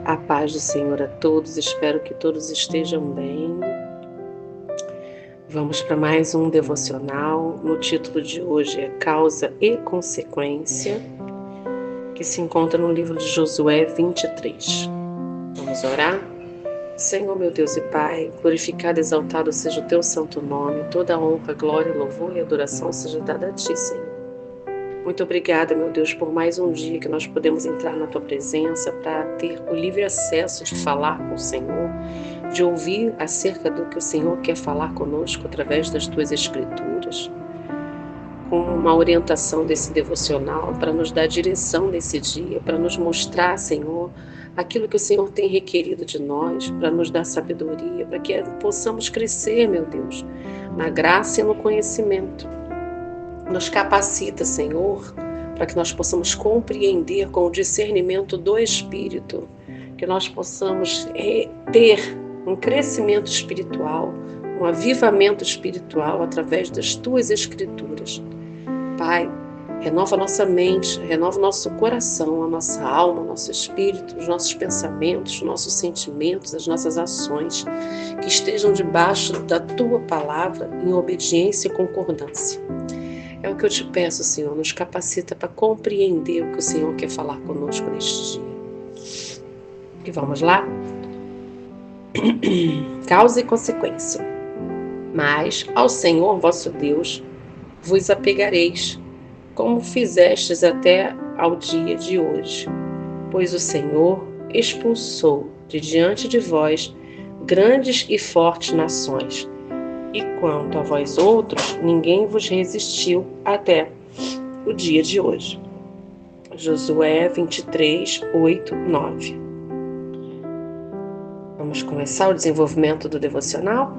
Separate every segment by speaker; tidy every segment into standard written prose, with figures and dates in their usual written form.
Speaker 1: A paz do Senhor a todos, espero que todos estejam bem. Vamos para mais um devocional. No título de hoje é Causa e Consequência, que se encontra no livro de Josué 23. Vamos orar? Senhor, meu Deus e Pai, glorificado e exaltado seja o Teu santo nome, toda honra, glória, louvor e adoração seja dada a Ti, Senhor. Muito obrigada, meu Deus, por mais um dia que nós podemos entrar na Tua presença para ter o livre acesso de falar com o Senhor, de ouvir acerca do que o Senhor quer falar conosco através das Tuas Escrituras, com uma orientação desse devocional para nos dar direção nesse dia, para nos mostrar, Senhor, aquilo que o Senhor tem requerido de nós, para nos dar sabedoria, para que possamos crescer, meu Deus, na graça e no conhecimento. Nos capacita, Senhor, para que nós possamos compreender com o discernimento do Espírito, que nós possamos ter um crescimento espiritual, um avivamento espiritual através das Tuas Escrituras. Pai, renova nossa mente, renova nosso coração, a nossa alma, o nosso espírito, os nossos pensamentos, os nossos sentimentos, as nossas ações, que estejam debaixo da Tua palavra em obediência e concordância. É o que eu te peço, Senhor, nos capacita para compreender o que o Senhor quer falar conosco neste dia. E vamos lá? Causa e consequência. Mas ao Senhor vosso Deus vos apegareis, como fizestes até ao dia de hoje. Pois o Senhor expulsou de diante de vós grandes e fortes nações, e quanto a vós outros, ninguém vos resistiu até o dia de hoje. Josué 23, 8, 9. Vamos começar o desenvolvimento do devocional?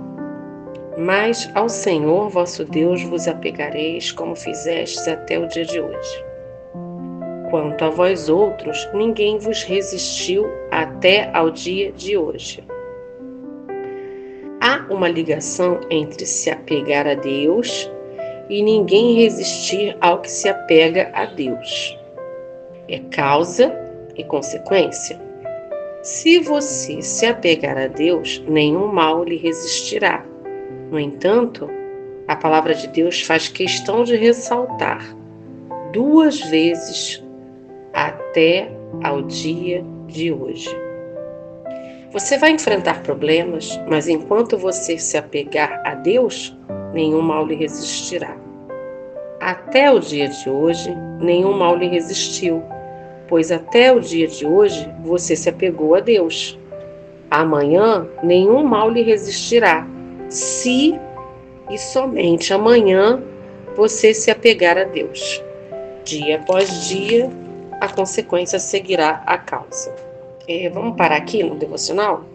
Speaker 1: Mas ao Senhor vosso Deus vos apegareis, como fizestes até o dia de hoje. Quanto a vós outros, ninguém vos resistiu até ao dia de hoje. Há uma ligação entre se apegar a Deus e ninguém resistir ao que se apega a Deus. É causa e consequência. Se você se apegar a Deus, nenhum mal lhe resistirá. No entanto, a palavra de Deus faz questão de ressaltar 2 vezes até ao dia de hoje. Você vai enfrentar problemas, mas enquanto você se apegar a Deus, nenhum mal lhe resistirá. Até o dia de hoje, nenhum mal lhe resistiu, pois até o dia de hoje você se apegou a Deus. Amanhã, nenhum mal lhe resistirá, se e somente amanhã você se apegar a Deus. Dia após dia, a consequência seguirá a causa. Vamos parar aqui no devocional?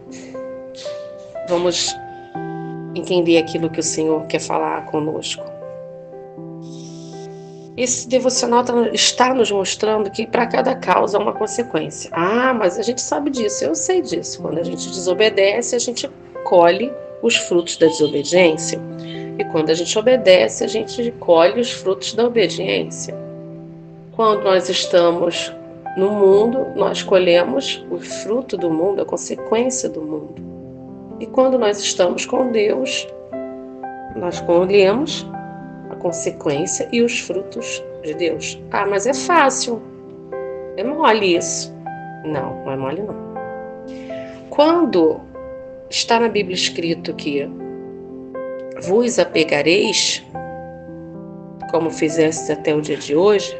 Speaker 1: Vamos entender aquilo que o Senhor quer falar conosco. Esse devocional está nos mostrando que para cada causa há uma consequência. Ah, mas a gente sabe disso, eu sei disso. Quando a gente desobedece, a gente colhe os frutos da desobediência. E quando a gente obedece, a gente colhe os frutos da obediência. Quando nós estamos no mundo, nós colhemos o fruto do mundo, a consequência do mundo. E quando nós estamos com Deus, nós colhemos a consequência e os frutos de Deus. Ah, mas é fácil. É mole isso. Não, não é mole não. Quando está na Bíblia escrito que vos apegareis, como fizeste até o dia de hoje,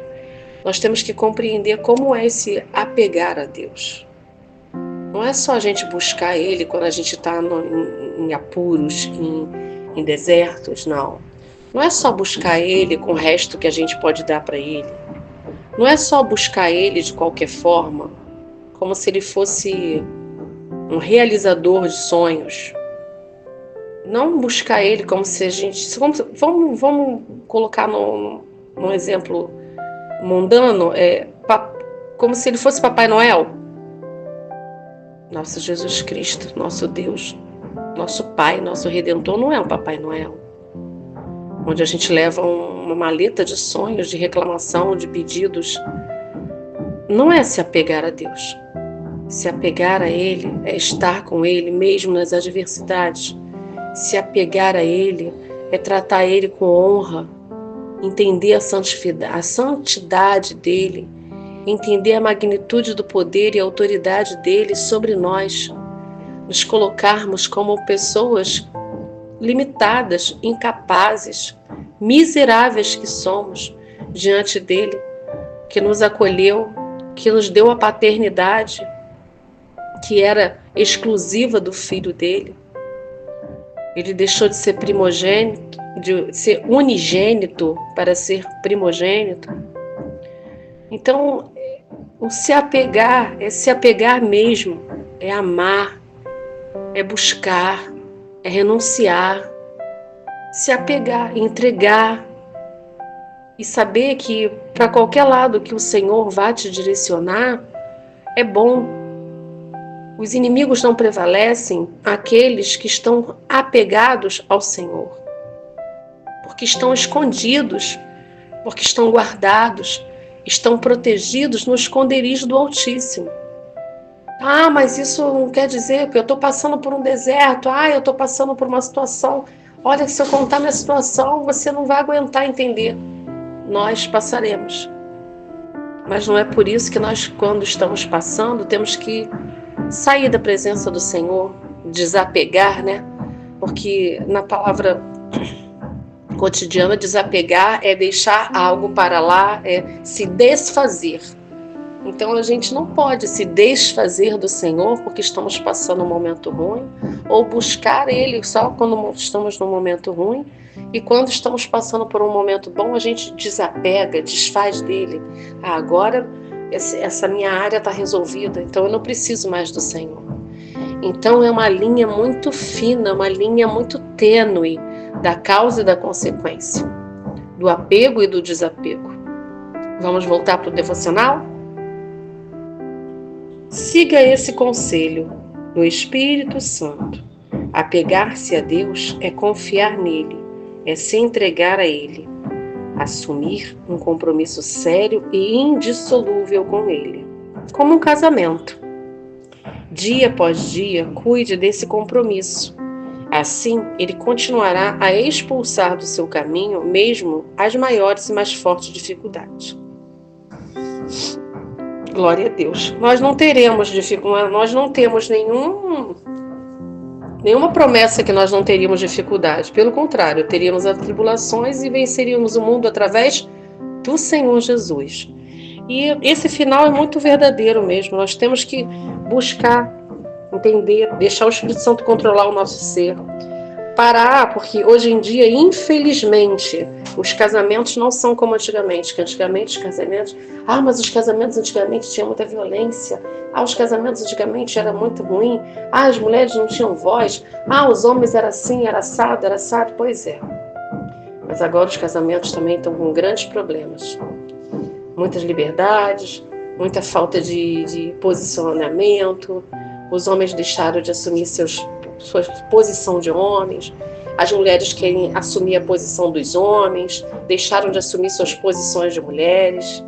Speaker 1: nós temos que compreender como é esse apegar a Deus. Não é só a gente buscar Ele quando a gente está em apuros, em desertos, não. Não é só buscar Ele com o resto que a gente pode dar para Ele. Não é só buscar Ele de qualquer forma, como se Ele fosse um realizador de sonhos. Não buscar Ele como se a gente... Vamos colocar num exemplo mundano, como se Ele fosse Papai Noel. Nosso Jesus Cristo, nosso Deus, nosso Pai, nosso Redentor não é um Papai Noel, onde a gente leva uma maleta de sonhos, de reclamação, de pedidos. Não é se apegar a Deus. Se apegar a Ele é estar com Ele mesmo nas adversidades. Se apegar a Ele é tratar Ele com honra, entender a santidade dEle, entender a magnitude do poder e a autoridade dEle sobre nós, nos colocarmos como pessoas limitadas, incapazes, miseráveis que somos diante dEle, que nos acolheu, que nos deu a paternidade, que era exclusiva do Filho dele. Ele deixou de ser primogênito, de ser unigênito para ser primogênito. Então, o se apegar é se apegar mesmo, é amar, é buscar, é renunciar, se apegar, entregar e saber que para qualquer lado que o Senhor vá te direcionar, é bom. Os inimigos não prevalecem àqueles que estão apegados ao Senhor, porque estão escondidos, porque estão guardados, estão protegidos no esconderijo do Altíssimo. Ah, mas isso não quer dizer que eu estou passando por um deserto, eu estou passando por uma situação. Olha, se eu contar minha situação, você não vai aguentar entender. Nós passaremos. Mas não é por isso que nós, quando estamos passando, temos que sair da presença do Senhor, desapegar, né? Porque na palavra cotidiana, desapegar é deixar algo para lá, é se desfazer. Então a gente não pode se desfazer do Senhor porque estamos passando um momento ruim, ou buscar Ele só quando estamos num momento ruim, e quando estamos passando por um momento bom, a gente desapega, desfaz dele. Agora essa minha área está resolvida, então eu não preciso mais do Senhor. Então é uma linha muito fina, uma linha muito tênue da causa e da consequência, do apego e do desapego. Vamos voltar para o devocional? Siga esse conselho do Espírito Santo. Apegar-se a Deus é confiar nele, é se entregar a Ele, assumir um compromisso sério e indissolúvel com Ele, como um casamento. Dia após dia, cuide desse compromisso. Assim, Ele continuará a expulsar do seu caminho mesmo as maiores e mais fortes dificuldades. Glória a Deus. Nós não teremos dificuldade, nós não temos nenhuma promessa que nós não teríamos dificuldade. Pelo contrário, teríamos as tribulações e venceríamos o mundo através do Senhor Jesus. E esse final é muito verdadeiro mesmo. Nós temos que buscar, entender, deixar o Espírito Santo controlar o nosso ser. Parar, porque hoje em dia, infelizmente, os casamentos não são como antigamente, que antigamente os casamentos... mas os casamentos antigamente tinham muita violência. Os casamentos antigamente era muito ruim. As mulheres não tinham voz. Os homens eram assim, era assado. Pois é. Mas agora os casamentos também estão com grandes problemas. Muitas liberdades, muita falta de posicionamento. Os homens deixaram de assumir sua posição de homens. As mulheres querem assumir a posição dos homens, deixaram de assumir suas posições de mulheres.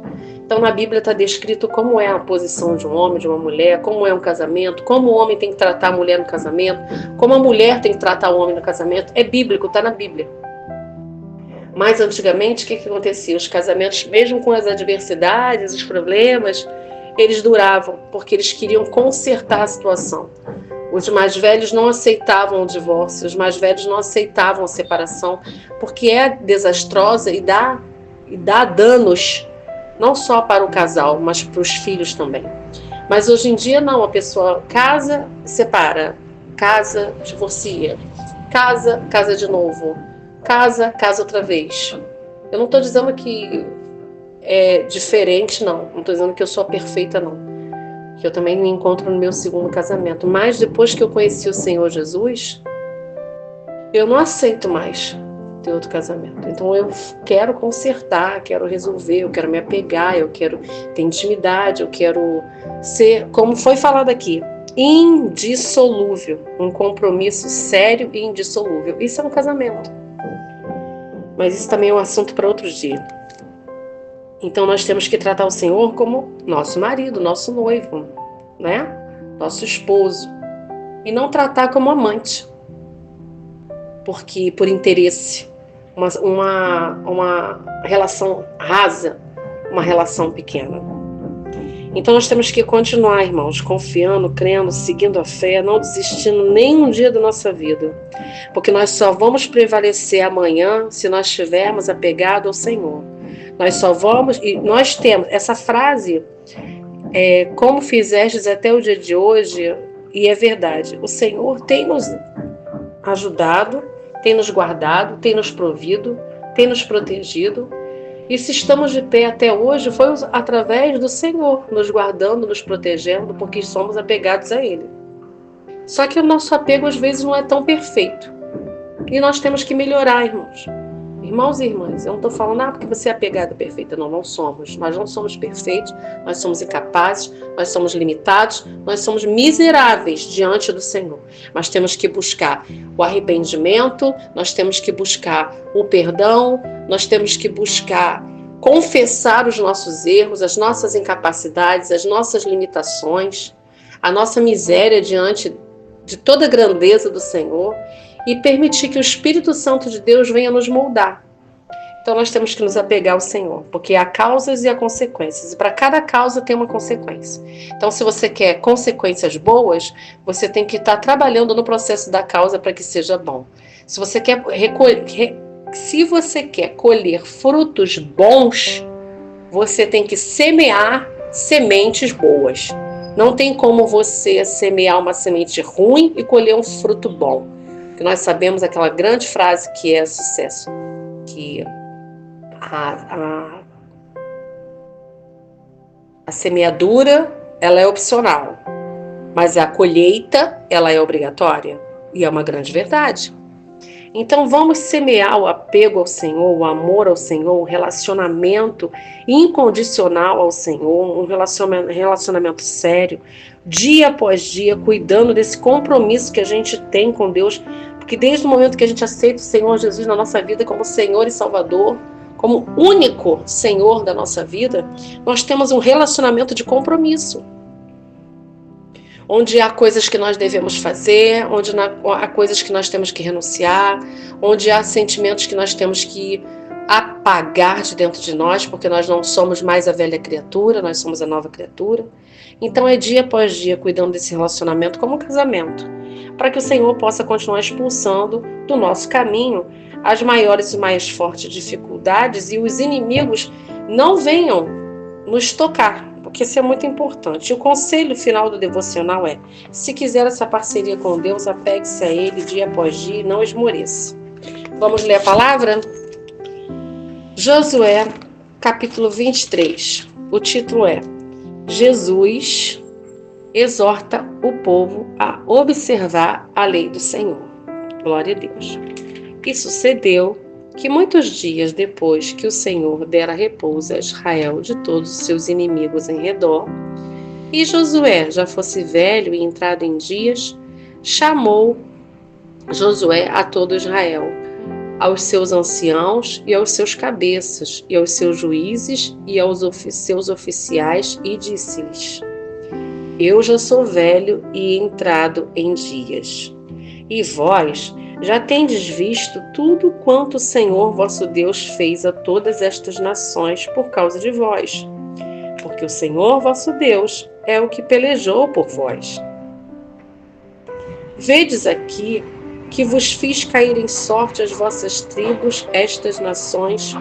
Speaker 1: Então, na Bíblia está descrito como é a posição de um homem, de uma mulher, como é um casamento, como o homem tem que tratar a mulher no casamento, como a mulher tem que tratar o homem no casamento. É bíblico, está na Bíblia. Mas, antigamente, o que acontecia? Os casamentos, mesmo com as adversidades, os problemas, eles duravam, porque eles queriam consertar a situação. Os mais velhos não aceitavam o divórcio, os mais velhos não aceitavam a separação, porque é desastrosa e dá danos, não só para o casal, mas para os filhos também. Mas hoje em dia não, a pessoa casa, separa, casa, divorcia, casa de novo, casa outra vez. Eu não estou dizendo que é diferente, não estou dizendo que eu sou perfeita, não. Que eu também me encontro no meu segundo casamento. Mas depois que eu conheci o Senhor Jesus, eu não aceito mais ter outro casamento. Então eu quero consertar, quero resolver, eu quero me apegar, eu quero ter intimidade, eu quero ser, como foi falado aqui, indissolúvel. Um compromisso sério e indissolúvel. Isso é um casamento. Mas isso também é um assunto para outro dia. Então nós temos que tratar o Senhor como nosso marido, nosso noivo, né? nosso esposo, e não tratar como amante, porque por interesse, uma relação rasa, uma relação pequena. Então nós temos que continuar, irmãos, confiando, crendo, seguindo a fé, não desistindo nem um dia da nossa vida, porque nós só vamos prevalecer amanhã se nós estivermos apegados ao Senhor. Nós só vamos, e nós temos essa frase, como fizestes até o dia de hoje, e é verdade, o Senhor tem nos ajudado, tem nos guardado, tem nos provido, tem nos protegido. E se estamos de pé até hoje, foi através do Senhor, nos guardando, nos protegendo, porque somos apegados a Ele. Só que o nosso apego às vezes não é tão perfeito. E nós temos que melhorar, irmãos. Irmãos e irmãs, eu não estou falando porque você é apegada perfeita. Não, não somos. Nós não somos perfeitos, nós somos incapazes, nós somos limitados, nós somos miseráveis diante do Senhor. Mas temos que buscar o arrependimento, nós temos que buscar o perdão, nós temos que buscar confessar os nossos erros, as nossas incapacidades, as nossas limitações, a nossa miséria diante de toda a grandeza do Senhor, e permitir que o Espírito Santo de Deus venha nos moldar. Então nós temos que nos apegar ao Senhor, porque há causas e há consequências, e para cada causa tem uma consequência. Então se você quer consequências boas, você tem que estar trabalhando no processo da causa para que seja bom. Se você quer colher frutos bons, você tem que semear sementes boas. Não tem como você semear uma semente ruim e colher um fruto bom. Porque nós sabemos aquela grande frase que é sucesso, que a semeadura, ela é opcional, mas a colheita, ela é obrigatória. E é uma grande verdade. Então vamos semear o apego ao Senhor, o amor ao Senhor, o relacionamento incondicional ao Senhor, um relacionamento sério, dia após dia, cuidando desse compromisso que a gente tem com Deus, porque desde o momento que a gente aceita o Senhor Jesus na nossa vida como Senhor e Salvador, como único Senhor da nossa vida, nós temos um relacionamento de compromisso, onde há coisas que nós devemos fazer, onde há coisas que nós temos que renunciar, onde há sentimentos que nós temos que apagar de dentro de nós, porque nós não somos mais a velha criatura, nós somos a nova criatura. Então é dia após dia cuidando desse relacionamento como um casamento, para que o Senhor possa continuar expulsando do nosso caminho as maiores e mais fortes dificuldades e os inimigos não venham nos tocar, porque isso é muito importante. E o conselho final do devocional é: se quiser essa parceria com Deus, apegue-se a Ele dia após dia e não esmoreça. Vamos ler a palavra? Josué, capítulo 23. O título é: Jesus exorta o povo a observar a lei do Senhor. Glória a Deus. E sucedeu que muitos dias depois que o Senhor dera repouso a Israel de todos os seus inimigos em redor, e Josué já fosse velho e entrado em dias, chamou Josué a todo Israel, aos seus anciãos e aos seus cabeças, e aos seus juízes e aos seus oficiais, e disse-lhes: Eu já sou velho e entrado em dias, e vós já tendes visto tudo quanto o Senhor vosso Deus fez a todas estas nações por causa de vós, porque o Senhor vosso Deus é o que pelejou por vós. Vedes aqui que vos fiz cair em sorte as vossas tribos, estas nações,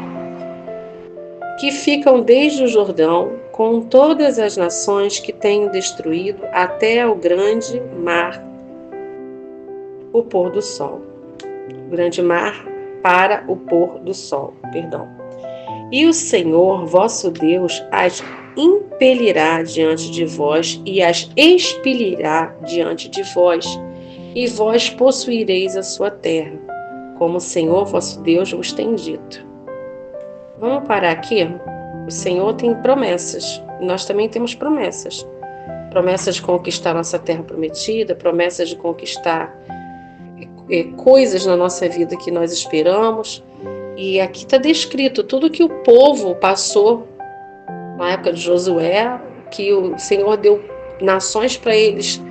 Speaker 1: que ficam desde o Jordão, com todas as nações que tenho destruído, até ao grande mar, o pôr do sol. O grande mar para o pôr do sol, E o Senhor, vosso Deus, as impelirá diante de vós e as expelirá diante de vós, e vós possuireis a sua terra, como o Senhor, vosso Deus, vos tem dito. Vamos parar aqui? O Senhor tem promessas, nós também temos promessas. Promessas de conquistar nossa terra prometida, promessas de conquistar coisas na nossa vida que nós esperamos. E aqui está descrito tudo que o povo passou na época de Josué, que o Senhor deu nações para eles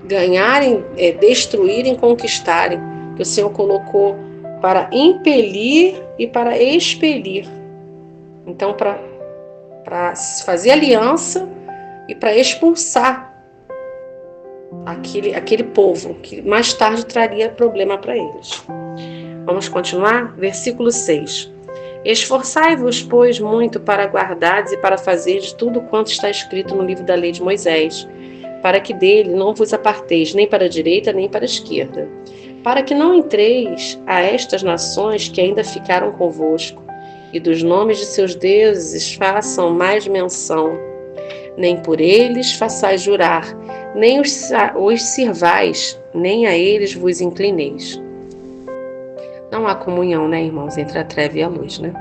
Speaker 1: ganharem, destruírem, conquistarem, que o Senhor colocou para impelir e para expelir. Então, para fazer aliança e para expulsar aquele povo, que mais tarde traria problema para eles. Vamos continuar? Versículo 6. Esforçai-vos, pois, muito para guardardes e para fazerdes tudo quanto está escrito no livro da lei de Moisés, para que dele não vos aparteis nem para a direita nem para a esquerda, para que não entreis a estas nações que ainda ficaram convosco, e dos nomes de seus deuses façam mais menção. Nem por eles façais jurar, nem os sirvais, nem a eles vos inclineis. Não há comunhão, né, irmãos, entre a treva e a luz, né?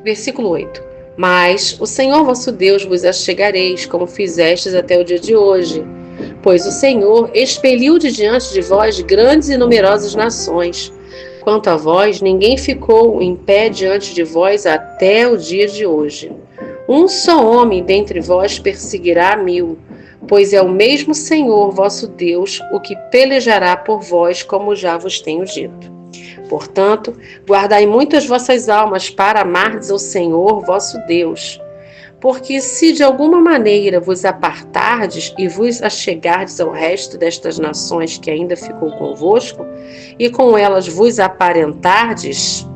Speaker 1: Versículo 8. Mas o Senhor vosso Deus vos achegareis, como fizestes até o dia de hoje, pois o Senhor expeliu de diante de vós grandes e numerosas nações. Quanto a vós, ninguém ficou em pé diante de vós até o dia de hoje. Um só homem dentre vós perseguirá 1000, pois é o mesmo Senhor vosso Deus o que pelejará por vós, como já vos tenho dito. Portanto, guardai muito as vossas almas para amardes ao Senhor vosso Deus. Porque se de alguma maneira vos apartardes e vos achegardes ao resto destas nações que ainda ficou convosco, e com elas vos aparentardes,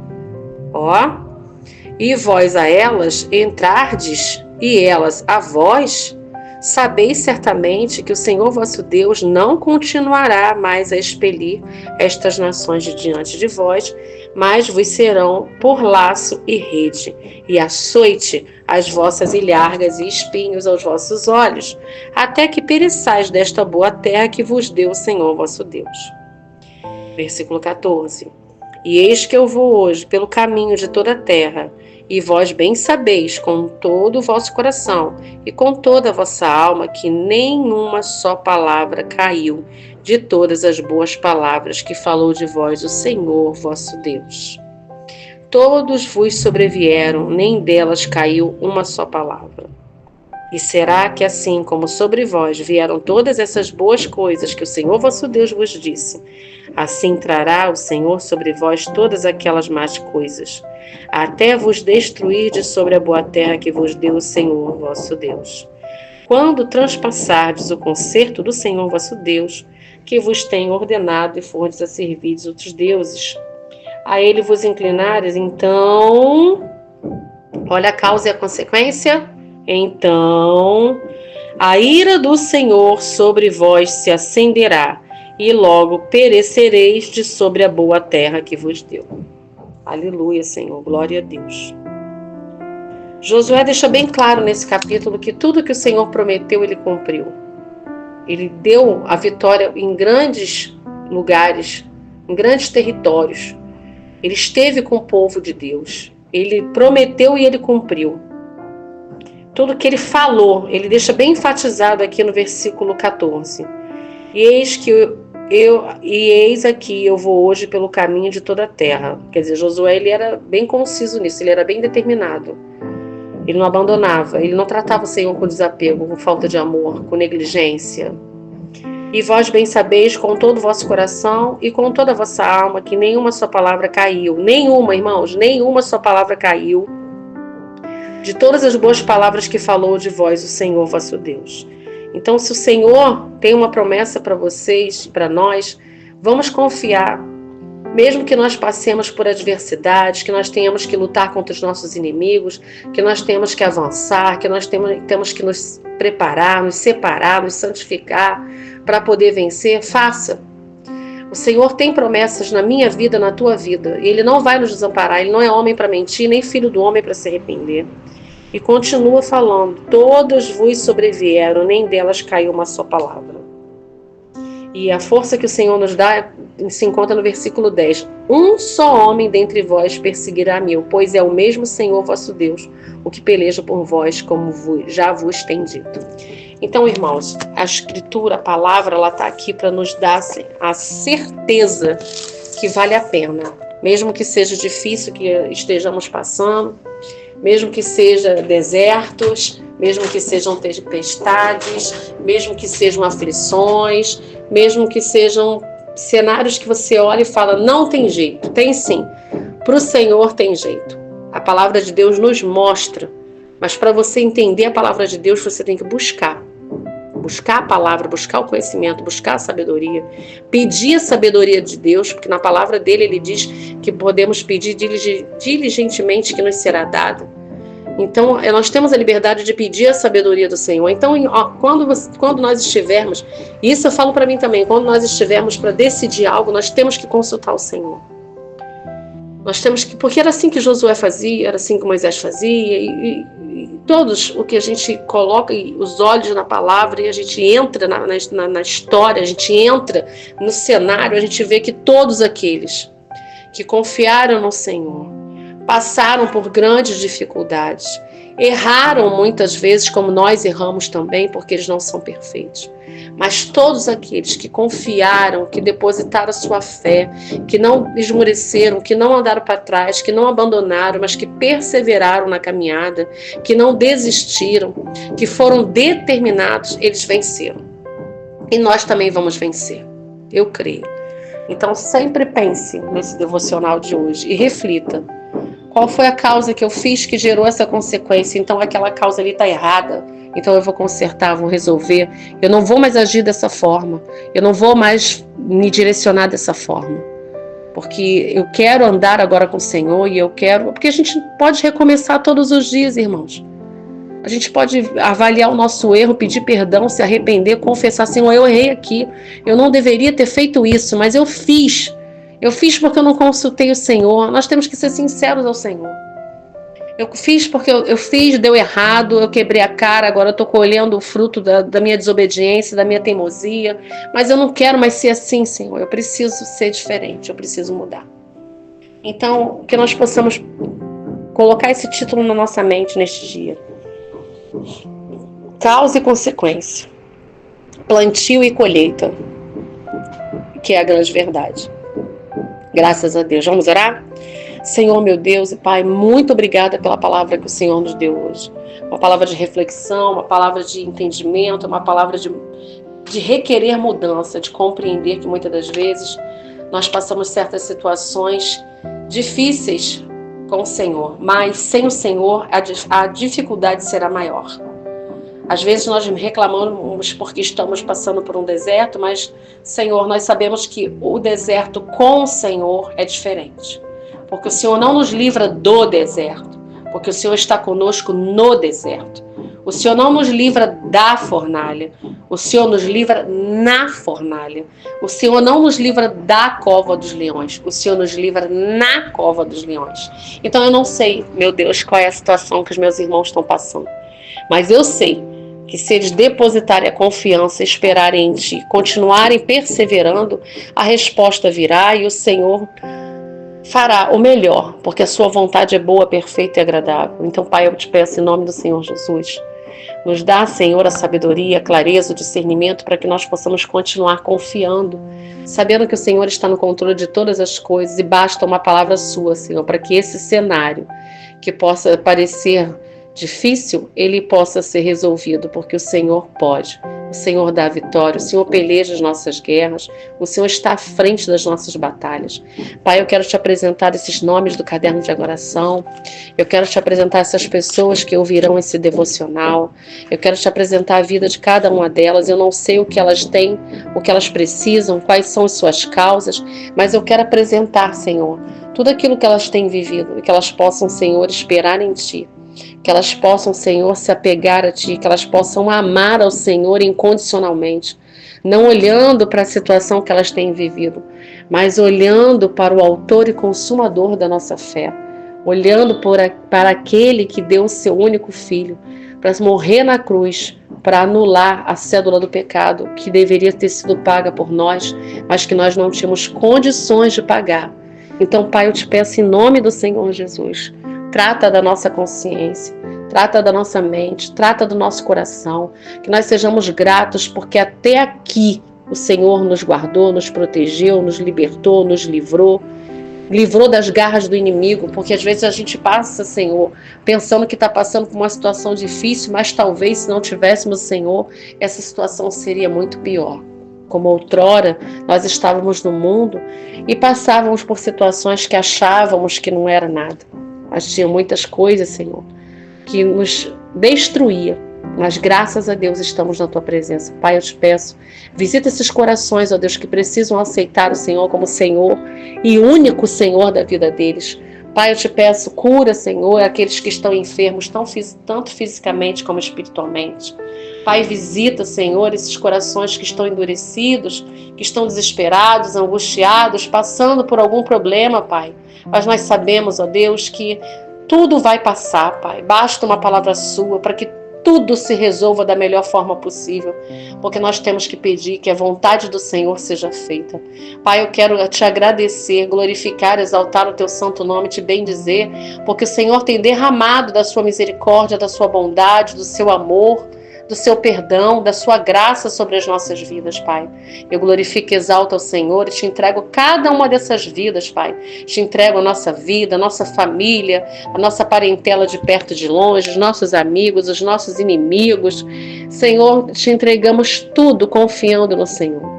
Speaker 1: e vós a elas entrardes, e elas a vós, sabeis certamente que o Senhor vosso Deus não continuará mais a expelir estas nações de diante de vós, mas vos serão por laço e rede, e açoite as vossas ilhargas e espinhos aos vossos olhos, até que pereçais desta boa terra que vos deu o Senhor vosso Deus. Versículo 14. E eis que eu vou hoje pelo caminho de toda a terra, e vós bem sabeis com todo o vosso coração e com toda a vossa alma que nenhuma só palavra caiu de todas as boas palavras que falou de vós o Senhor vosso Deus. Todos vos sobrevieram, nem delas caiu uma só palavra. E será que assim como sobre vós vieram todas essas boas coisas que o Senhor vosso Deus vos disse, assim trará o Senhor sobre vós todas aquelas más coisas, até vos destruir de sobre a boa terra que vos deu o Senhor vosso Deus. Quando transpassardes o concerto do Senhor vosso Deus, que vos tem ordenado e fordes a servir outros deuses, a ele vos inclinares, então, olha a causa e a consequência, então a ira do Senhor sobre vós se acenderá, e logo perecereis de sobre a boa terra que vos deu. Aleluia, Senhor, glória a Deus. Josué deixa bem claro nesse capítulo que tudo que o Senhor prometeu, ele cumpriu. Ele deu a vitória em grandes lugares, em grandes territórios. Ele esteve com o povo de Deus. Ele prometeu e ele cumpriu. Tudo que ele falou, ele deixa bem enfatizado aqui no versículo 14. E eis aqui eu vou hoje pelo caminho de toda a terra. Quer dizer, Josué ele era bem conciso nisso, ele era bem determinado. Ele não abandonava, ele não tratava o Senhor com desapego, com falta de amor, com negligência. E vós bem sabeis com todo o vosso coração e com toda a vossa alma que nenhuma só palavra caiu. Nenhuma, irmãos, nenhuma só palavra caiu de todas as boas palavras que falou de vós o Senhor vosso Deus. Então, se o Senhor tem uma promessa para vocês, para nós, vamos confiar. Mesmo que nós passemos por adversidades, que nós tenhamos que lutar contra os nossos inimigos, que nós temos que avançar, que nós temos que nos preparar, nos separar, nos santificar para poder vencer, faça. O Senhor tem promessas na minha vida, na tua vida. E Ele não vai nos desamparar, Ele não é homem para mentir, nem filho do homem para se arrepender. E continua falando, todas vos sobrevieram, nem delas caiu uma só palavra. E a força que o Senhor nos dá se encontra no versículo 10. Um só homem dentre vós perseguirá 1000, pois é o mesmo Senhor vosso Deus, o que peleja por vós, como já vos tem dito. Então, irmãos, a Escritura, a palavra, ela está aqui para nos dar a certeza que vale a pena. Mesmo que seja difícil que estejamos passando, mesmo que seja desertos, mesmo que sejam tempestades, mesmo que sejam aflições, mesmo que sejam cenários que você olha e fala, não tem jeito. Tem sim. Para o Senhor tem jeito. A palavra de Deus nos mostra. Mas para você entender a palavra de Deus, você tem que buscar. Buscar a palavra, buscar o conhecimento, buscar a sabedoria. Pedir a sabedoria de Deus, porque na palavra dele ele diz que podemos pedir diligentemente que nos será dado. Então, nós temos a liberdade de pedir a sabedoria do Senhor. Então, quando nós estivermos, e isso eu falo para mim também, quando nós estivermos para decidir algo, nós temos que consultar o Senhor. Nós temos que, porque era assim que Josué fazia, era assim que Moisés fazia, e todos o que a gente coloca os olhos na palavra e a gente entra na história, a gente entra no cenário, a gente vê que todos aqueles que confiaram no Senhor passaram por grandes dificuldades, erraram muitas vezes, como nós erramos também, porque eles não são perfeitos. Mas todos aqueles que confiaram, que depositaram a sua fé, que não esmoreceram, que não andaram para trás, que não abandonaram, mas que perseveraram na caminhada, que não desistiram, que foram determinados, eles venceram. E nós também vamos vencer, eu creio. Então sempre pense nesse devocional de hoje e reflita. Qual foi a causa que eu fiz que gerou essa consequência? Então aquela causa ali está errada. Então eu vou consertar, vou resolver. Eu não vou mais agir dessa forma. Eu não vou mais me direcionar dessa forma. Porque eu quero andar agora com o Senhor e eu quero... Porque a gente pode recomeçar todos os dias, irmãos. A gente pode avaliar o nosso erro, pedir perdão, se arrepender, confessar, Senhor, eu errei aqui. Eu não deveria ter feito isso, mas eu fiz. Eu fiz porque eu não consultei o Senhor. Nós temos que ser sinceros ao Senhor. Eu fiz porque eu fiz, deu errado, eu quebrei a cara, agora eu estou colhendo o fruto da minha desobediência, da minha teimosia. Mas eu não quero mais ser assim, Senhor. Eu preciso ser diferente, eu preciso mudar. Então, que nós possamos colocar esse título na nossa mente neste dia. Causa e consequência. Plantio e colheita. Que é a grande verdade. Graças a Deus. Vamos orar? Senhor, meu Deus e Pai, muito obrigada pela palavra que o Senhor nos deu hoje. Uma palavra de reflexão, uma palavra de entendimento, uma palavra de requerer mudança, de compreender que muitas das vezes nós passamos certas situações difíceis com o Senhor, mas sem o Senhor a dificuldade será maior. Às vezes nós reclamamos porque estamos passando por um deserto, mas, Senhor, nós sabemos que o deserto com o Senhor é diferente. Porque o Senhor não nos livra do deserto, porque o Senhor está conosco no deserto. O Senhor não nos livra da fornalha, o Senhor nos livra na fornalha. O Senhor não nos livra da cova dos leões, o Senhor nos livra na cova dos leões. Então eu não sei, meu Deus, qual é a situação que os meus irmãos estão passando, mas eu sei que se eles depositarem a confiança, esperarem em Ti, continuarem perseverando, a resposta virá e o Senhor fará o melhor, porque a Sua vontade é boa, perfeita e agradável. Então, Pai, eu te peço em nome do Senhor Jesus, nos dá, Senhor, a sabedoria, a clareza, o discernimento para que nós possamos continuar confiando, sabendo que o Senhor está no controle de todas as coisas e basta uma palavra Sua, Senhor, para que esse cenário que possa parecer difícil, ele possa ser resolvido, porque o Senhor pode. O Senhor dá a vitória, o Senhor peleja as nossas guerras, o Senhor está à frente das nossas batalhas. Pai, eu quero te apresentar esses nomes do caderno de oração, eu quero te apresentar essas pessoas que ouvirão esse devocional, eu quero te apresentar a vida de cada uma delas. Eu não sei o que elas têm, o que elas precisam, quais são as suas causas, mas eu quero apresentar, Senhor, tudo aquilo que elas têm vivido e que elas possam, Senhor, esperar em Ti. Que elas possam, Senhor, se apegar a Ti, que elas possam amar ao Senhor incondicionalmente, não olhando para a situação que elas têm vivido, mas olhando para o autor e consumador da nossa fé, olhando para aquele que deu o seu único filho para morrer na cruz, para anular a cédula do pecado que deveria ter sido paga por nós, mas que nós não tínhamos condições de pagar. Então, Pai, eu te peço em nome do Senhor Jesus, trata da nossa consciência, trata da nossa mente, trata do nosso coração, que nós sejamos gratos porque até aqui o Senhor nos guardou, nos protegeu, nos libertou, nos livrou. livrou das garras do inimigo, porque às vezes a gente passa, Senhor, pensando que está passando por uma situação difícil, mas talvez se não tivéssemos o Senhor, essa situação seria muito pior. Como outrora, nós estávamos no mundo e passávamos por situações que achávamos que não era nada. Mas tinha muitas coisas, Senhor, que nos destruía. Mas graças a Deus estamos na Tua presença. Pai, eu te peço, visita esses corações, ó Deus, que precisam aceitar o Senhor como Senhor e único Senhor da vida deles. Pai, eu te peço, cura, Senhor, aqueles que estão enfermos, tanto fisicamente como espiritualmente. Pai, visita, Senhor, esses corações que estão endurecidos, que estão desesperados, angustiados, passando por algum problema, Pai. Mas nós sabemos, ó Deus, que tudo vai passar, Pai. Basta uma palavra sua para que tudo se resolva da melhor forma possível, porque nós temos que pedir que a vontade do Senhor seja feita. Pai, eu quero te agradecer, glorificar, exaltar o teu santo nome, te bendizer, porque o Senhor tem derramado da sua misericórdia, da sua bondade, do seu amor, do seu perdão, da sua graça sobre as nossas vidas, Pai. Eu glorifico e exalto ao Senhor e te entrego cada uma dessas vidas, Pai. Te entrego a nossa vida, a nossa família, a nossa parentela de perto e de longe, os nossos amigos, os nossos inimigos. Senhor, te entregamos tudo confiando no Senhor.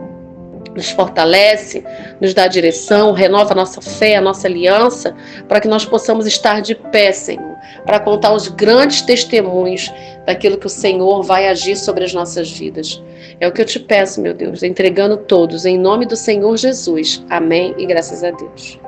Speaker 1: Nos fortalece, nos dá direção, renova a nossa fé, a nossa aliança, para que nós possamos estar de pé, Senhor, para contar os grandes testemunhos daquilo que o Senhor vai agir sobre as nossas vidas. É o que eu te peço, meu Deus, entregando todos, em nome do Senhor Jesus. Amém e graças a Deus.